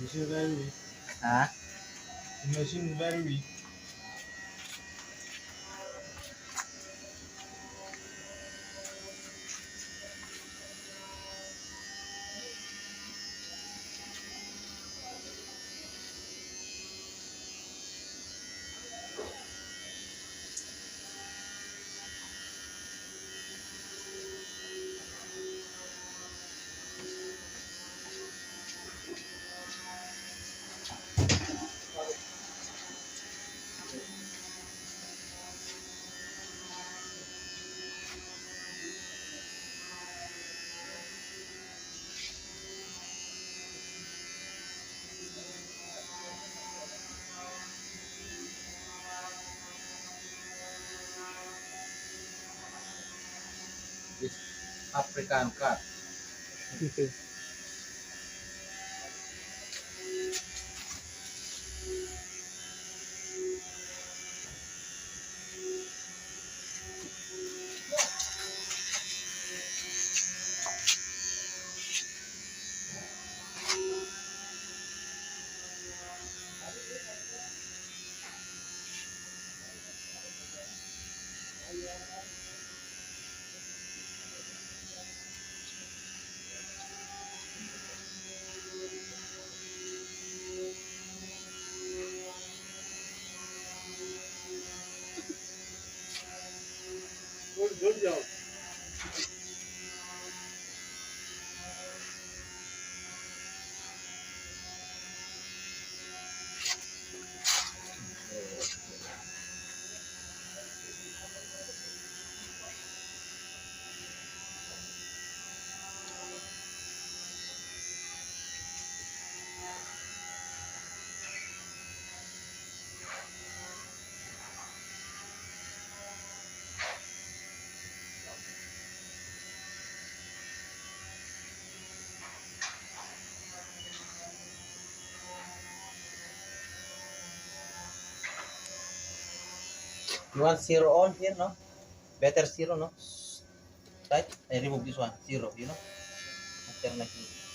Machine very weak. Ha? The machine very weak. This African cat. Good job. You want zero on here, no? Better zero, no? Right? I remove this one. Zero, you know? Alternative.